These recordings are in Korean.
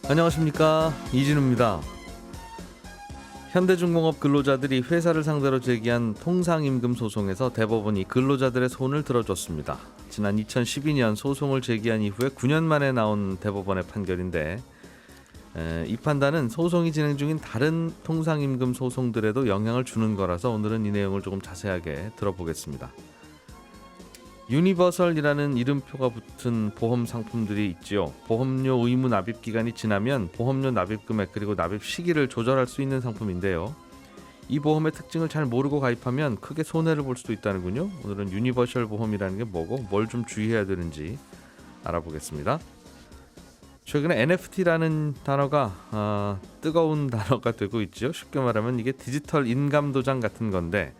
안녕하십니까, 이진우입니다. 현대중공업 근로자들이 회사를 상대로 제기한 통상임금 소송에서 대법원이 근로자들의 손을 들어줬습니다. 지난 2012년 소송을 제기한 이후에 9년 만에 나온 대법원의 판결인데 이 판단은 소송이 진행 중인 다른 통상임금 소송들에도 영향을 주는 거라서 오늘은 이 내용을 조금 자세하게 들어보겠습니다. 유니버설이라는 이름표가 붙은 보험 상품들이 있지요. 보험료 의무 납입 기간이 지나면 보험료 납입 금액 그리고 납입 시기를 조절할 수 있는 상품인데요. 이 보험의 특징을 잘 모르고 가입하면 크게 손해를 볼 수도 있다는군요. 오늘은 유니버설 보험이라는 게 뭐고 뭘 좀 주의해야 되는지 알아보겠습니다. 최근에 NFT라는 단어가 뜨거운 단어가 되고 있죠. 쉽게 말하면 이게 디지털 인감 도장 같은 건데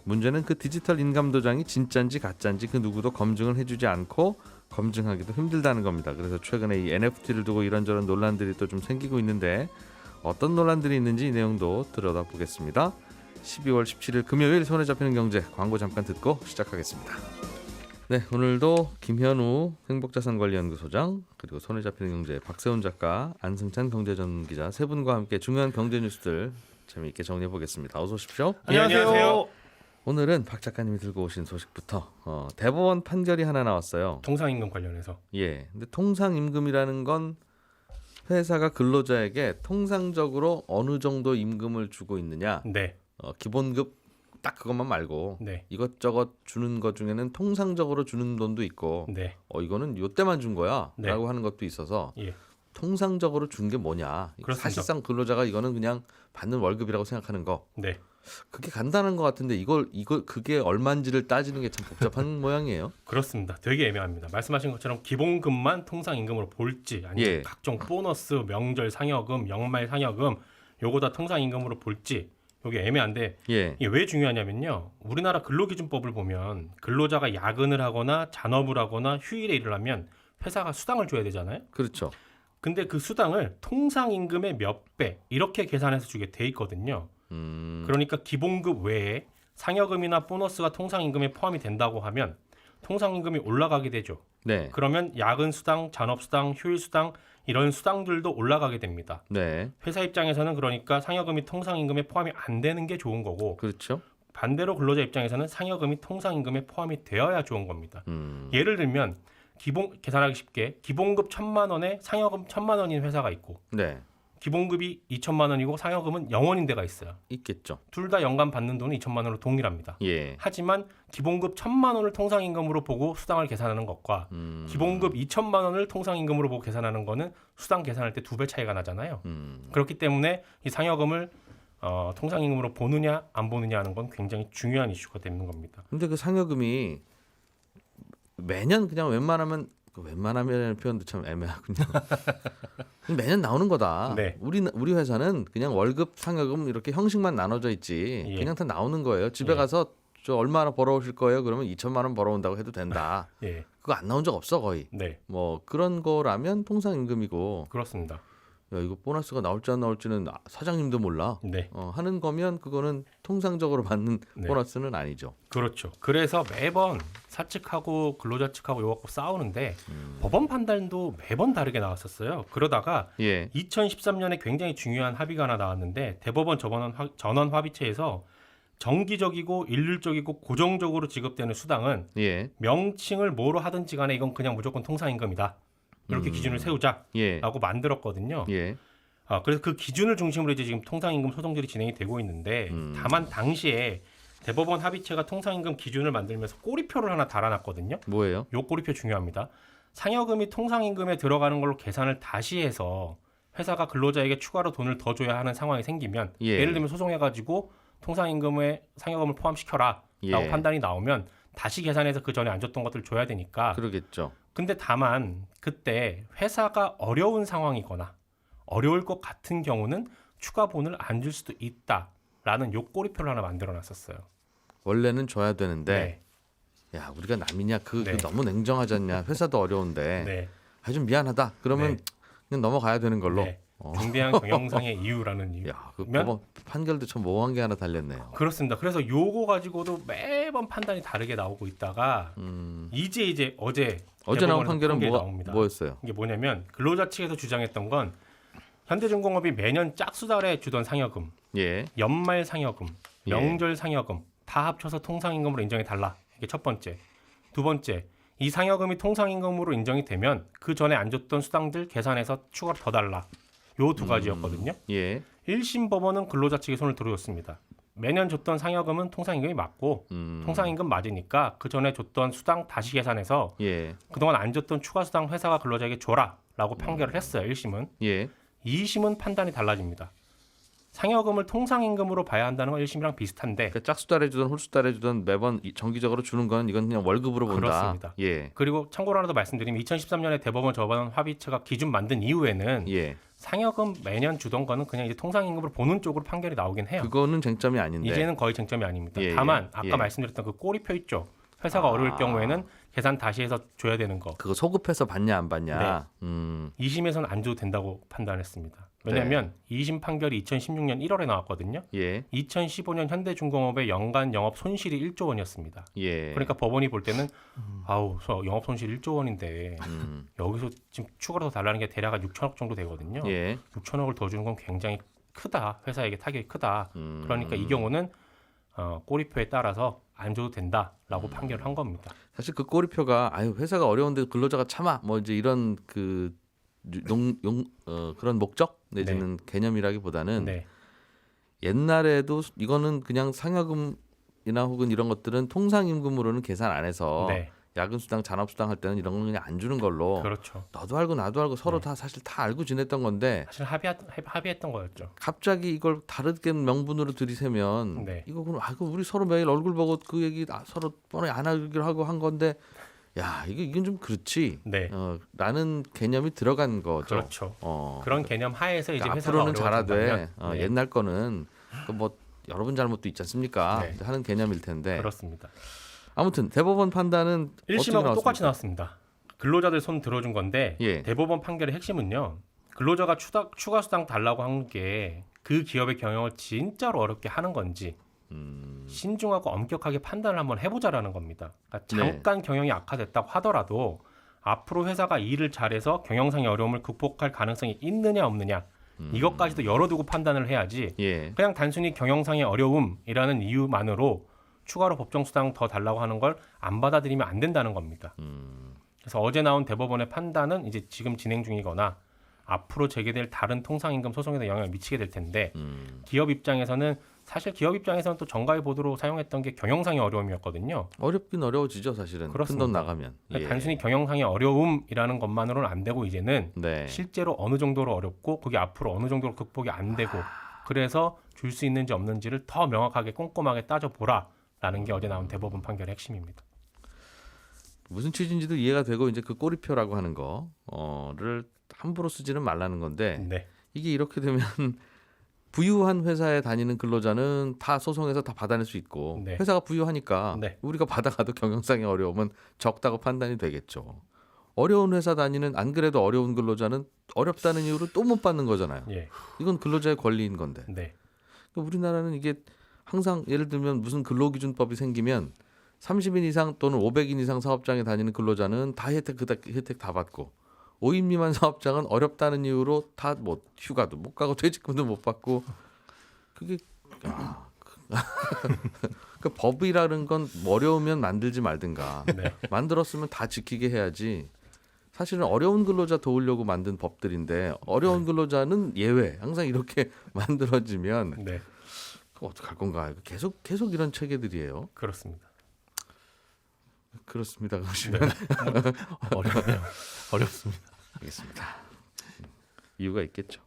문제는 그 디지털 인감 도장이 진짜인지 가짜인지 그 누구도 검증을 해주지 않고 검증하기도 힘들다는 겁니다. 그래서 최근에 이 NFT를 두고 이런저런 논란들이 또 좀 생기고 있는데 어떤 논란들이 있는지 이 내용도 들여다보겠습니다. 12월 17일 금요일 손에 잡히는 경제 광고 잠깐 듣고 시작하겠습니다. 네, 오늘도 김현우 행복자산관리연구소장 그리고 손에 잡히는 경제 박세훈 작가 안승찬 경제전문기자 세 분과 함께 중요한 경제 뉴스들 재미있게 정리해 보겠습니다. 어서 오십시오. 안녕하세요. 오늘은 박 작가님이 들고 오신 소식부터 대법원 판결이 하나 나왔어요. 통상임금 관련해서. 예, 근데 통상임금이라는 건 회사가 근로자에게 통상적으로 어느 정도 임금을 주고 있느냐. 네. 기본급 딱 그것만 말고 네. 이것저것 주는 것 중에는 통상적으로 주는 돈도 있고 네. 이거는 요때만 준 거야 네. 라고 하는 것도 있어서 예. 통상적으로 준 게 뭐냐. 그렇습니다. 사실상 근로자가 이거는 그냥 받는 월급이라고 생각하는 거. 네. 그게 간단한 것 같은데 이걸 그게 얼마인지를 따지는 게 참 복잡한 모양이에요. 그렇습니다. 되게 애매합니다. 말씀하신 것처럼 기본급만 통상임금으로 볼지 아니면 예. 각종 보너스, 명절 상여금, 연말 상여금 요거 다 통상임금으로 볼지 이게 애매한데 예. 이게 왜 중요하냐면요. 우리나라 근로기준법을 보면 근로자가 야근을 하거나 잔업을 하거나 휴일에 일을 하면 회사가 수당을 줘야 되잖아요. 그렇죠. 근데 그 수당을 통상임금의 몇 배 이렇게 계산해서 주게 돼 있거든요. 그러니까 기본급 외에 상여금이나 보너스가 통상임금에 포함이 된다고 하면 통상임금이 올라가게 되죠. 네. 그러면 야근 수당, 잔업 수당, 휴일 수당 이런 수당들도 올라가게 됩니다. 네. 회사 입장에서는 그러니까 상여금이 통상임금에 포함이 안 되는 게 좋은 거고 그렇죠. 반대로 근로자 입장에서는 상여금이 통상임금에 포함이 되어야 좋은 겁니다. 예를 들면 계산하기 쉽게 기본급 1,000만 원에 상여금 1,000만 원인 회사가 있고 네. 기본급이 2,000만 원이고 상여금은 0원인 데가 있어요. 있겠죠. 둘 다 연간 받는 돈은 2,000만 원으로 동일합니다. 예. 하지만 기본급 1,000만 원을 통상임금으로 보고 수당을 계산하는 것과 기본급 2,000만 원을 통상임금으로 보고 계산하는 거는 수당 계산할 때 2배 차이가 나잖아요. 그렇기 때문에 이 상여금을 통상임금으로 보느냐 안 보느냐 하는 건 굉장히 중요한 이슈가 되는 겁니다. 근데 그 상여금이 매년 그냥 웬만하면 표현도 참 애매하군요. 매년 나오는 거다. 네. 우리 회사는 그냥 월급 상여금 이렇게 형식만 나눠져 있지. 예. 그냥 다 나오는 거예요. 집에 예. 가서 저 얼마나 벌어오실 거예요? 그러면 2,000만 원 벌어온다고 해도 된다. 예. 그거 안 나온 적 없어 거의. 네. 뭐 그런 거라면 통상임금이고 그렇습니다. 야 이거 보너스가 나올지 안 나올지는 사장님도 몰라. 네. 하는 거면 그거는 통상적으로 받는 네. 보너스는 아니죠. 그렇죠. 그래서 매번 사측하고 근로자 측하고 이거 갖고 싸우는데 법원 판단도 매번 다르게 나왔었어요. 그러다가 예. 2013년에 굉장히 중요한 합의가 하나 나왔는데 대법원 전원 합의체에서 정기적이고 일률적이고 고정적으로 지급되는 수당은 예. 명칭을 뭐로 하든지 간에 이건 그냥 무조건 통상임금이다. 이렇게 기준을 세우자라고 예. 만들었거든요. 예. 그래서 그 기준을 중심으로 이제 지금 통상임금 소송들이 진행이 되고 있는데 다만 당시에 대법원 합의체가 통상임금 기준을 만들면서 꼬리표를 하나 달아놨거든요. 뭐예요? 요 꼬리표 중요합니다. 상여금이 통상임금에 들어가는 걸로 계산을 다시 해서 회사가 근로자에게 추가로 돈을 더 줘야 하는 상황이 생기면 예. 예를 들면 소송해가지고 통상임금에 상여금을 포함시켜라 라고 예. 판단이 나오면 다시 계산해서 그 전에 안 줬던 것들을 줘야 되니까 그러겠죠. 근데 다만 그때 회사가 어려운 상황이거나 어려울 것 같은 경우는 추가본을 안 줄 수도 있다라는 요 꼬리표를 하나 만들어놨었어요. 원래는 줘야 되는데 네. 야 우리가 남이냐 그 네. 너무 냉정하지 않냐 회사도 어려운데 네. 좀 미안하다 그러면 네. 그냥 넘어가야 되는 걸로. 네. 중대한 경영상의 이유라는 이유. 야, 그 법원 판결도 참 모호한 게 하나 달렸네요. 그렇습니다. 그래서 요거 가지고도 매번 판단이 다르게 나오고 있다가 이제 어제 나온 대법원에서 판결은 나옵니다. 뭐였어요? 이게 뭐냐면 근로자 측에서 주장했던 건 현대중공업이 매년 짝수달에 주던 상여금, 예. 연말 상여금, 예. 명절 상여금 다 합쳐서 통상임금으로 인정해 달라. 이게 첫 번째. 두 번째, 이 상여금이 통상임금으로 인정이 되면 그 전에 안 줬던 수당들 계산해서 추가로 더 달라. 요 두 가지였거든요. 예. 1심 법원은 근로자 측에 손을 들어줬습니다. 매년 줬던 상여금은 통상임금이 맞고 통상임금 맞으니까 그 전에 줬던 수당 다시 계산해서 예. 그동안 안 줬던 추가 수당 회사가 근로자에게 줘라라고 판결을 했어요. 1심은. 예. 2심은 판단이 달라집니다. 상여금을 통상임금으로 봐야 한다는 건 1심이랑 비슷한데 그러니까 짝수달에 주던 홀수달에 주던 매번 정기적으로 주는 건 이건 그냥 월급으로 본다. 그렇습니다. 예. 그리고 참고로 하나 더 말씀드리면 2013년에 대법원 저반 합의체가 기준 만든 이후에는 예. 상여금 매년 주던 거는 그냥 이제 통상임금으로 보는 쪽으로 판결이 나오긴 해요. 그거는 쟁점이 아닌데. 이제는 거의 쟁점이 아닙니다. 예, 다만 예, 아까 예. 말씀드렸던 그 꼬리표 있죠. 회사가 어려울 경우에는 계산 다시 해서 줘야 되는 거. 그거 소급해서 받냐 안 받냐. 2심에서는 안 줘도 된다고 판단했습니다. 왜냐하면 2심 판결이 2016년 1월에 나왔거든요. 예. 2015년 현대중공업의 연간 영업 손실이 1조 원이었습니다. 예. 그러니까 법원이 볼 때는 아우 영업 손실 1조 원인데 여기서 지금 추가로 더 달라는 게 대략 한 6천억 정도 되거든요. 예. 6천억을 더 주는 건 굉장히 크다. 회사에게 타격이 크다. 그러니까 이 경우는 꼬리표에 따라서 안 줘도 된다라고 판결을 한 겁니다. 사실 그 꼬리표가 아유 회사가 어려운데 근로자가 참아 뭐 이제 이런 그 그런 목적 내지는 개념이라기보다는 네. 옛날에도 이거는 그냥 상여금이나 혹은 이런 것들은 통상임금으로는 계산 안 해서 네. 야근수당, 잔업수당 할 때는 이런 건 그냥 안 주는 걸로 그렇죠. 너도 알고 나도 알고 서로 다 사실 다 알고 지냈던 건데 사실 합의했던 거였죠. 갑자기 이걸 다르게 명분으로 들이세면 네. 이거 그럼 그 우리 서로 매일 얼굴 보고 그 얘기 서로 뻔히 안 하기로 하고 한 건데 야 이건 좀 그렇지 네. 라는 개념이 들어간 거죠. 그렇죠. 어. 그런 개념 하에서 이제 그러니까 회사가 앞으로는 잘하되 어려워진다면 네. 옛날 거는 뭐 여러분 잘못도 있지 않습니까? 네. 하는 개념일 텐데 그렇습니다. 아무튼 대법원 판단은 1심하고 똑같이 나왔습니다. 근로자들 손 들어준 건데 예. 대법원 판결의 핵심은요. 근로자가 추가 수당 달라고 한 게 그 기업의 경영을 진짜로 어렵게 하는 건지 신중하고 엄격하게 판단을 한번 해보자라는 겁니다. 그러니까 잠깐 경영이 악화됐다고 하더라도 앞으로 회사가 일을 잘해서 경영상의 어려움을 극복할 가능성이 있느냐 없느냐 이것까지도 열어두고 판단을 해야지 예. 그냥 단순히 경영상의 어려움이라는 이유만으로 추가로 법정수당 더 달라고 하는 걸 안 받아들이면 안 된다는 겁니다. 그래서 어제 나온 대법원의 판단은 이제 지금 진행 중이거나 앞으로 제기될 다른 통상임금 소송에도 영향을 미치게 될 텐데 기업 입장에서는 사실 기업 입장에서는 또 정가의 보도로 사용했던 게 경영상의 어려움이었거든요. 어렵긴 어려워지죠 사실은. 큰 돈 나가면. 예. 단순히 경영상의 어려움이라는 것만으로는 안 되고 이제는 네. 실제로 어느 정도로 어렵고 그게 앞으로 어느 정도로 극복이 안 되고 그래서 줄 수 있는지 없는지를 더 명확하게 꼼꼼하게 따져보라라는 게 어제 나온 대법원 판결의 핵심입니다. 무슨 취지인지도 이해가 되고 이제 그 꼬리표라고 하는 거를 함부로 쓰지는 말라는 건데 네. 이게 이렇게 되면 부유한 회사에 다니는 근로자는 다 소송에서 다 받아낼 수 있고 네. 회사가 부유하니까 네. 우리가 받아가도 경영상의 어려움은 적다고 판단이 되겠죠. 어려운 회사 다니는 안 그래도 어려운 근로자는 어렵다는 이유로 또 못 받는 거잖아요. 예. 이건 근로자의 권리인 건데 네. 우리나라는 이게 항상 예를 들면 무슨 근로기준법이 생기면 30인 이상 또는 500인 이상 사업장에 다니는 근로자는 다 혜택 다 받고 5인 미만 사업장은 어렵다는 이유로 다 뭐 휴가도 못 가고 퇴직금도 못 받고 그게 그 법이라는 건 어려우면 만들지 말든가 네. 만들었으면 다 지키게 해야지. 사실은 어려운 근로자 도우려고 만든 법들인데 어려운 근로자는 예외. 항상 이렇게 만들어지면 네. 어떡할 건가? 계속 이런 체계들이에요. 그렇습니다. 그렇습니다. 그러시면 어렵네요. 어렵습니다. 알겠습니다. 이유가 있겠죠.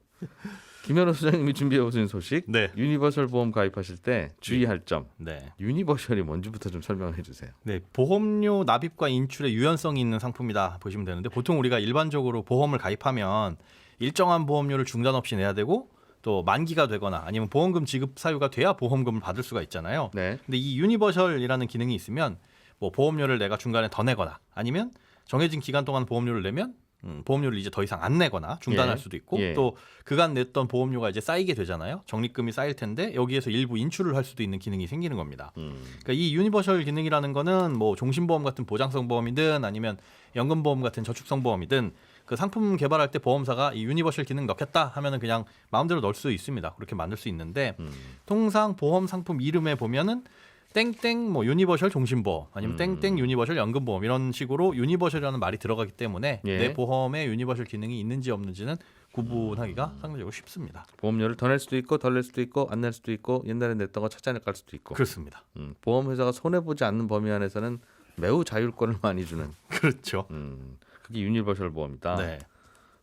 김현우 소장님이 준비해 오신 소식. 네. 유니버설 보험 가입하실 때 주의할 점. 네. 유니버설이 뭔지부터 좀 설명해 주세요. 네. 보험료 납입과 인출의 유연성이 있는 상품이다 보시면 되는데 보통 우리가 일반적으로 보험을 가입하면 일정한 보험료를 중단 없이 내야 되고 또 만기가 되거나 아니면 보험금 지급 사유가 돼야 보험금을 받을 수가 있잖아요. 네. 근데 이 유니버설이라는 기능이 있으면 뭐 보험료를 내가 중간에 더 내거나 아니면 정해진 기간 동안 보험료를 내면 보험료를 이제 더 이상 안 내거나 중단할 예. 수도 있고 예. 또 그간 냈던 보험료가 이제 쌓이게 되잖아요. 적립금이 쌓일 텐데 여기에서 일부 인출을 할 수도 있는 기능이 생기는 겁니다. 그러니까 이 유니버설 기능이라는 거는 뭐 종신보험 같은 보장성 보험이든 아니면 연금보험 같은 저축성 보험이든 그 상품 개발할 때 보험사가 이 유니버셜 기능 넣겠다 하면은 그냥 마음대로 넣을 수 있습니다. 그렇게 만들 수 있는데 통상 보험 상품 이름에 보면은 땡땡 뭐 유니버셜 종신보험 아니면 땡땡 유니버셜 연금보험 이런 식으로 유니버셜이라는 말이 들어가기 때문에 예. 내 보험에 유니버셜 기능이 있는지 없는지는 구분하기가 상당적으로 쉽습니다. 보험료를 더 낼 수도 있고 덜 낼 수도 있고 안 낼 수도 있고 옛날에 냈던 거 찾아낼 갈 수도 있고. 그렇습니다. 보험회사가 손해 보지 않는 범위 안에서는 매우 자율권을 많이 주는. 그렇죠. 그게 유니버셜 보험이다. 네.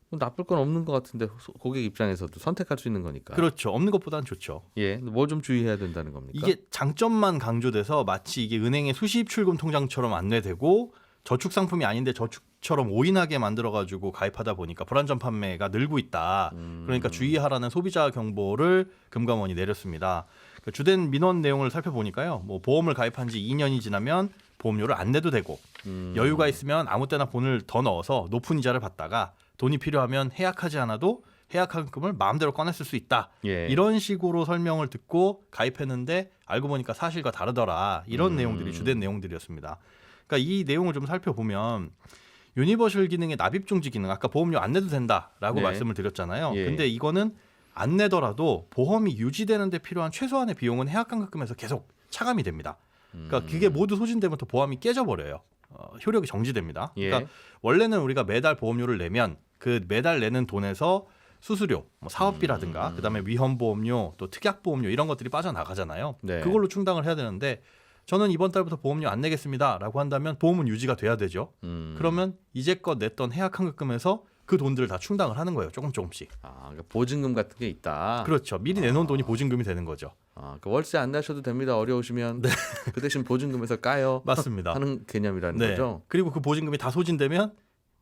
뭐 나쁠 건 없는 것 같은데 고객 입장에서도 선택할 수 있는 거니까. 그렇죠. 없는 것보다는 좋죠. 예, 뭐 좀 주의해야 된다는 겁니까? 이게 장점만 강조돼서 마치 이게 은행의 수시입 출금 통장처럼 안내되고 저축 상품이 아닌데 저축처럼 오인하게 만들어가지고 가입하다 보니까 불안전 판매가 늘고 있다. 그러니까 주의하라는 소비자 경보를 금감원이 내렸습니다. 그 주된 민원 내용을 살펴보니까요. 뭐 보험을 가입한 지 2년이 지나면 보험료를 안 내도 되고 여유가 있으면 아무 때나 돈을 더 넣어서 높은 이자를 받다가 돈이 필요하면 해약하지 않아도 해약한금을 마음대로 꺼냈을 수 있다. 예. 이런 식으로 설명을 듣고 가입했는데 알고 보니까 사실과 다르더라. 이런 내용들이 주된 내용들이었습니다. 그러니까 이 내용을 좀 살펴보면 유니버셜 기능의 납입 중지 기능 아까 보험료 안 내도 된다라고 네. 말씀을 드렸잖아요. 예. 근데 이거는 안 내더라도 보험이 유지되는 데 필요한 최소한의 비용은 해약환급금에서 계속 차감이 됩니다. 그러니까 그게 모두 소진되면 또 보험이 깨져버려요. 효력이 정지됩니다. 예. 그러니까 원래는 우리가 매달 보험료를 내면 그 매달 내는 돈에서 수수료, 뭐 사업비라든가 그다음에 위험보험료, 또 특약보험료 이런 것들이 빠져나가잖아요. 네. 그걸로 충당을 해야 되는데 저는 이번 달부터 보험료 안 내겠습니다라고 한다면 보험은 유지가 돼야 되죠. 그러면 이제껏 냈던 해약환급금에서 그 돈들을 다 충당을 하는 거예요. 조금씩. 아, 그러니까 보증금 같은 게 있다. 그렇죠. 미리 내놓은 돈이 보증금이 되는 거죠. 아, 그 월세 안 내셔도 됩니다. 어려우시면 그 대신 보증금에서 까요. 맞습니다. 하는 개념이라는 네. 거죠. 그리고 그 보증금이 다 소진되면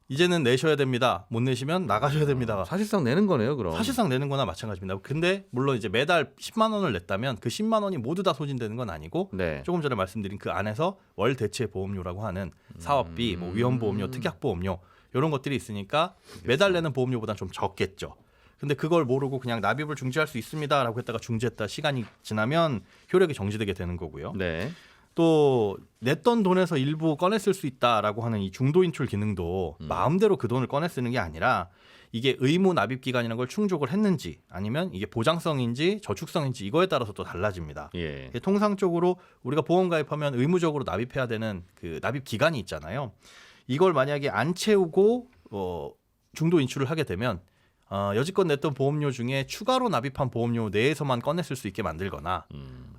이제는 내셔야 됩니다. 못 내시면 나가셔야 됩니다. 사실상 내는 거네요, 그럼. 사실상 내는 거나 마찬가지입니다. 근데 물론 이제 매달 10만 원을 냈다면 그 10만 원이 모두 다 소진되는 건 아니고 네. 조금 전에 말씀드린 그 안에서 월 대체 보험료라고 하는 사업비, 뭐 위험보험료, 특약보험료 이런 것들이 있으니까 매달 내는 보험료보다는 좀 적겠죠. 근데 그걸 모르고 그냥 납입을 중지할 수 있습니다라고 했다가 중지했다 시간이 지나면 효력이 정지되게 되는 거고요. 네. 또 냈던 돈에서 일부 꺼내 쓸 수 있다라고 하는 이 중도 인출 기능도 마음대로 그 돈을 꺼내 쓰는 게 아니라 이게 의무 납입 기간이라는 걸 충족을 했는지 아니면 이게 보장성인지 저축성인지 이거에 따라서 또 달라집니다. 예. 통상적으로 우리가 보험 가입하면 의무적으로 납입해야 되는 그 납입 기간이 있잖아요. 이걸 만약에 안 채우고 중도 인출을 하게 되면 여지껏 냈던 보험료 중에 추가로 납입한 보험료 내에서만 꺼냈을 수 있게 만들거나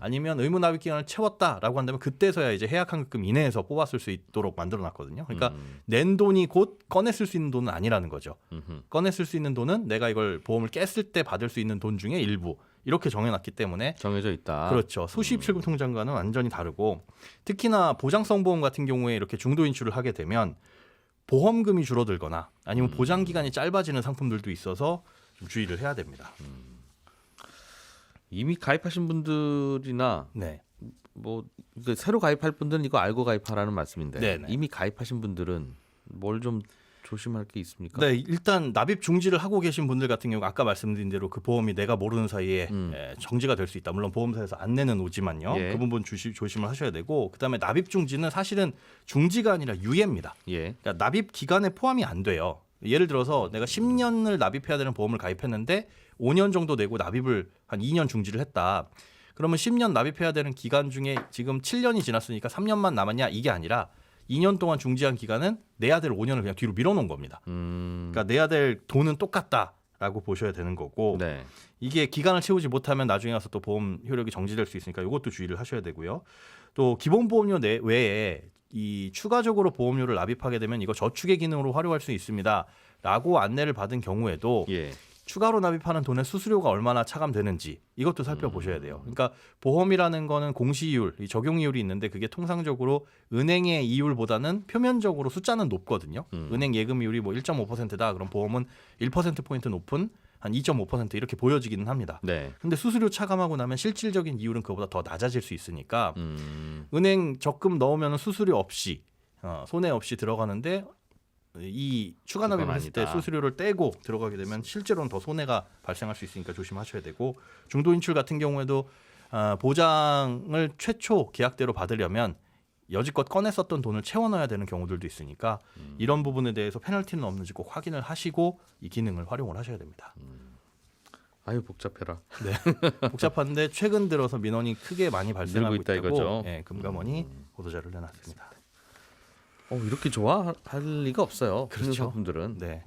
아니면 의무 납입 기간을 채웠다라고 한다면 그때서야 이제 해약환급금 이내에서 뽑았을 수 있도록 만들어놨거든요. 그러니까 낸 돈이 곧 꺼냈을 수 있는 돈은 아니라는 거죠. 꺼냈을 수 있는 돈은 내가 이걸 보험을 깼을 때 받을 수 있는 돈 중에 일부 이렇게 정해놨기 때문에 정해져 있다. 그렇죠. 수시입 출금 통장과는 완전히 다르고 특히나 보장성 보험 같은 경우에 이렇게 중도 인출을 하게 되면 보험금이 줄어들거나 아니면 보장 기간이 짧아지는 상품들도 있어서 좀 주의를 해야 됩니다. 이미 가입하신 분들이나 네. 뭐 새로 가입할 분들은 이거 알고 가입하라는 말씀인데 네네. 이미 가입하신 분들은 뭘 좀 조심할 게 있습니까? 네, 일단 납입 중지를 하고 계신 분들 같은 경우 아까 말씀드린 대로 그 보험이 내가 모르는 사이에 정지가 될 수 있다. 물론 보험사에서 안내는 오지만요. 예. 그 부분 조심을 하셔야 되고 그다음에 납입 중지는 사실은 중지가 아니라 유예입니다. 예. 그러니까 납입 기간에 포함이 안 돼요. 예를 들어서 내가 10년을 납입해야 되는 보험을 가입했는데 5년 정도 내고 납입을 한 2년 중지를 했다. 그러면 10년 납입해야 되는 기간 중에 지금 7년이 지났으니까 3년만 남았냐 이게 아니라 2년 동안 중지한 기간은 내야 될 5년을 그냥 뒤로 밀어놓은 겁니다. 그러니까 내야 될 돈은 똑같다라고 보셔야 되는 거고 네. 이게 기간을 채우지 못하면 나중에 가서 또 보험 효력이 정지될 수 있으니까 이것도 주의를 하셔야 되고요. 또 기본 보험료 외에 이 추가적으로 보험료를 납입하게 되면 이거 저축의 기능으로 활용할 수 있습니다라고 안내를 받은 경우에도 예. 추가로 납입하는 돈의 수수료가 얼마나 차감되는지 이것도 살펴보셔야 돼요. 그러니까 보험이라는 거는 공시이율, 적용이율이 있는데 그게 통상적으로 은행의 이율보다는 표면적으로 숫자는 높거든요. 은행 예금이율이 뭐 1.5%다. 그럼 보험은 1%포인트 높은 한 2.5% 이렇게 보여지기는 합니다. 네. 근데 수수료 차감하고 나면 실질적인 이율은 그보다 더 낮아질 수 있으니까 은행 적금 넣으면 수수료 없이 손해 없이 들어가는데 이 추가 납입을 했을 때 아니다. 수수료를 떼고 들어가게 되면 실제로는 더 손해가 발생할 수 있으니까 조심하셔야 되고 중도 인출 같은 경우에도 보장을 최초 계약대로 받으려면 여지껏 꺼냈었던 돈을 채워 넣어야 되는 경우들도 있으니까 이런 부분에 대해서 페널티는 없는지 꼭 확인을 하시고 이 기능을 활용을 하셔야 됩니다. 아유 복잡해라. 네. 복잡한데 최근 들어서 민원이 크게 많이 발생하고 늘고 있다 있다고 이거죠. 네, 금감원이 보도자료를 내놨습니다. 이렇게 좋아할 리가 없어요. 그렇죠. 그런 상품들은. 네.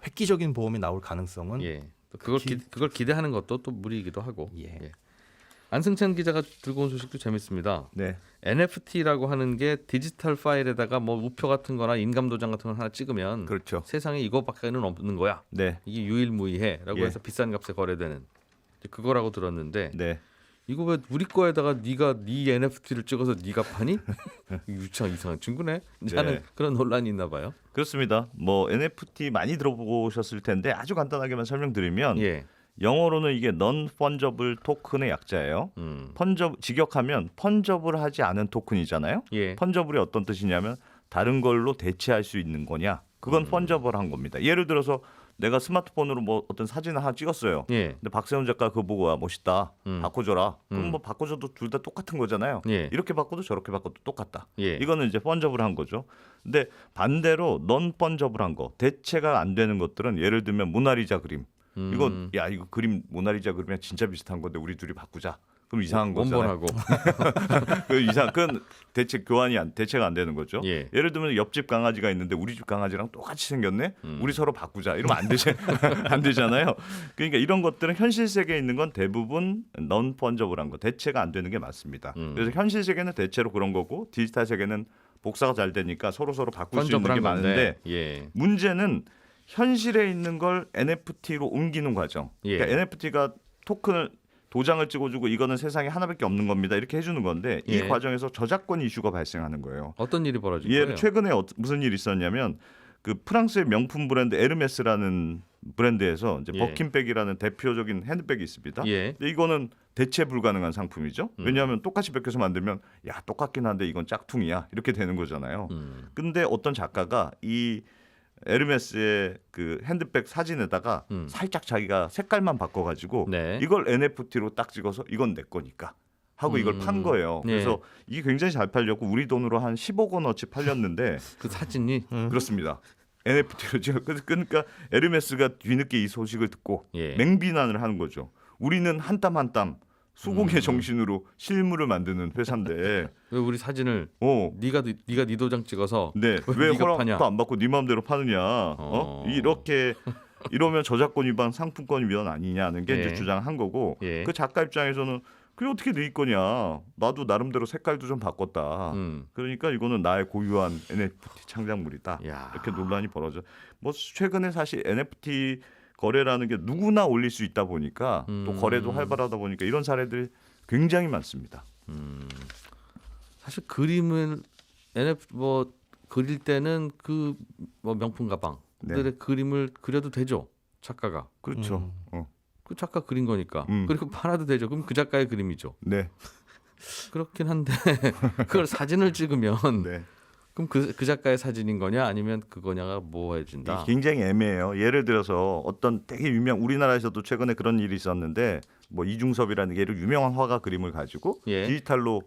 획기적인 보험이 나올 가능성은 예. 또 그걸 기대하는 것도 또 무리이기도 하고. 예. 예. 안승찬 기자가 들고 온 소식도 재밌습니다. 네. NFT라고 하는 게 디지털 파일에다가 뭐 우표 같은 거나 인감 도장 같은 거 하나 찍으면 그렇죠. 세상에 이거밖에는 없는 거야. 네. 이게 유일무이해라고 예. 해서 비싼 값에 거래되는 그거라고 들었는데 네. 이거 왜 우리 거에다가 네가 네 NFT를 찍어서 네가 파니? 유창 이상한 친구네. 하는 네. 그런 논란이 있나 봐요. 그렇습니다. 뭐 NFT 많이 들어보셨을 텐데 아주 간단하게만 설명드리면 예. 영어로는 이게 non-fungible 토큰의 약자예요. 직역하면 펀저블 하지 않은 토큰이잖아요. 예. 펀저블이 어떤 뜻이냐면 다른 걸로 대체할 수 있는 거냐. 그건 펀저블한 겁니다. 예를 들어서 내가 스마트폰으로 뭐 어떤 사진을 하나 찍었어요. 예. 근데 박세훈 작가 그거 보고 와 멋있다. 바꿔줘라. 그럼 뭐 바꿔줘도 둘 다 똑같은 거잖아요. 예. 이렇게 바꿔도 저렇게 바꿔도 똑같다. 예. 이거는 이제 펀저블한 거죠. 근데 반대로 넌 펀저블한 거, 대체가 안 되는 것들은 예를 들면 모나리자 그림. 이거 야 이거 그림 모나리자 그림이랑 진짜 비슷한 건데 우리 둘이 바꾸자. 그럼 이상한 거잖아요. 원본하고. 그건 대체가 안 되는 거죠. 예. 예를 들면 옆집 강아지가 있는데 우리 집 강아지랑 똑같이 생겼네. 우리 서로 바꾸자. 이러면 안 되잖아요. 그러니까 이런 것들은 현실 세계에 있는 건 대부분 non fungible 거, 대체가 안 되는 게 맞습니다. 그래서 현실 세계는 대체로 그런 거고 디지털 세계는 복사가 잘 되니까 서로 바꿀 수 있는 게 많은데 예. 문제는 현실에 있는 걸 NFT로 옮기는 과정. 예. 그러니까 NFT가 토큰을 도장을 찍어주고 이거는 세상에 하나밖에 없는 겁니다. 이렇게 해주는 건데 이 예. 과정에서 저작권 이슈가 발생하는 거예요. 어떤 일이 벌어진 거예요? 최근에 무슨 일이 있었냐면 그 프랑스의 명품 브랜드 에르메스라는 브랜드에서 이제 예. 버킨백이라는 대표적인 핸드백이 있습니다. 예. 근데 이거는 대체 불가능한 상품이죠. 왜냐하면 똑같이 벗겨서 만들면 야 똑같긴 한데 이건 짝퉁이야 이렇게 되는 거잖아요. 근데 어떤 작가가 이 에르메스의 그 핸드백 사진에다가 살짝 자기가 색깔만 바꿔가지고 네. 이걸 NFT로 딱 찍어서 이건 내 거니까 하고 이걸 판 거예요. 네. 그래서 이게 굉장히 잘 팔렸고 우리 돈으로 한 10억 원어치 팔렸는데 그 사진이 그렇습니다. NFT로 찍어. 그러니까 에르메스가 뒤늦게 이 소식을 듣고 예. 맹비난을 하는 거죠. 우리는 한 땀 한 땀 수공의 정신으로 실물을 만드는 회사인데 왜 우리 사진을 네가 네 도장 찍어서 네. 왜 왜 네가 허락도 파냐? 안 받고 네 마음대로 파느냐? 이렇게 이러면 저작권 위반, 상품권 위반 아니냐는 게 예. 이제 주장한 거고 예. 그 작가 입장에서는 그게 어떻게 네 거냐? 나도 나름대로 색깔도 좀 바꿨다. 그러니까 이거는 나의 고유한 NFT 창작물이다. 야. 이렇게 논란이 벌어져. 뭐 최근에 사실 NFT 거래라는 게 누구나 올릴 수 있다 보니까 또 거래도 활발하다 보니까 이런 사례들이 굉장히 많습니다. 사실 그림을 뭐 그릴 때는 그 뭐 명품 가방들의 네. 그림을 그려도 되죠. 작가가. 그렇죠. 그 작가 그린 거니까. 음. 그리고 팔아도 되죠. 그럼 그 작가의 그림이죠. 네. 그렇긴 한데 그걸 사진을 찍으면 네. 그럼 그 작가의 사진인 거냐 아니면 그거냐가 모호해진다. 이게 굉장히 애매해요. 예를 들어서 어떤 되게 우리나라에서도 최근에 그런 일이 있었는데 뭐 이중섭이라는 예를 유명한 화가 그림을 가지고 예. 디지털로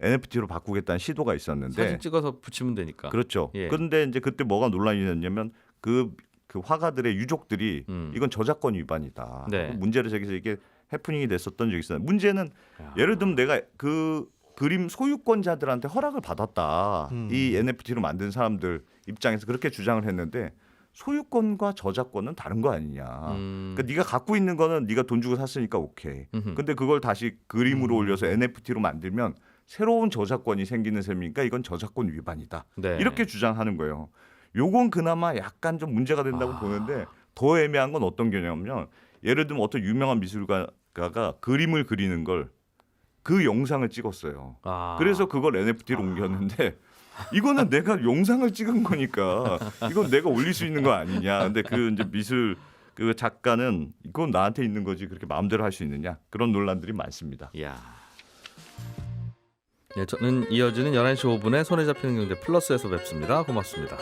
NFT로 바꾸겠다는 시도가 있었는데 사진 찍어서 붙이면 되니까. 그렇죠. 예. 그런데 이제 그때 뭐가 논란이 됐냐면 그 화가들의 유족들이 이건 저작권 위반이다. 네. 문제를 제기해서 이게 해프닝이 됐었던 적이 있어요. 문제는 예를 들면 내가 그 그림 소유권자들한테 허락을 받았다. 이 NFT로 만든 사람들 입장에서 그렇게 주장을 했는데 소유권과 저작권은 다른 거 아니냐. 그러니까 네가 갖고 있는 거는 네가 돈 주고 샀으니까 오케이. 근데 그걸 다시 그림으로 올려서 NFT로 만들면 새로운 저작권이 생기는 셈이니까 이건 저작권 위반이다. 네. 이렇게 주장하는 거예요. 요건 그나마 약간 좀 문제가 된다고 보는데 더 애매한 건 어떤 개념이냐면 예를 들면 어떤 유명한 미술가가 그림을 그리는 걸 그 영상을 찍었어요. 그래서 그걸 NFT로 옮겼는데 이거는 내가 영상을 찍은 거니까 이건 내가 올릴 수 있는 거 아니냐. 근데 그 이제 미술 그 작가는 이건 나한테 있는 거지 그렇게 마음대로 할 수 있느냐. 그런 논란들이 많습니다. 야. 네, 저는 이어지는 11시 5분에 손에 잡히는 경제 플러스에서 뵙습니다. 고맙습니다.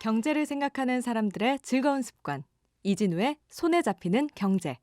경제를 생각하는 사람들의 즐거운 습관. 이진우의 손에 잡히는 경제.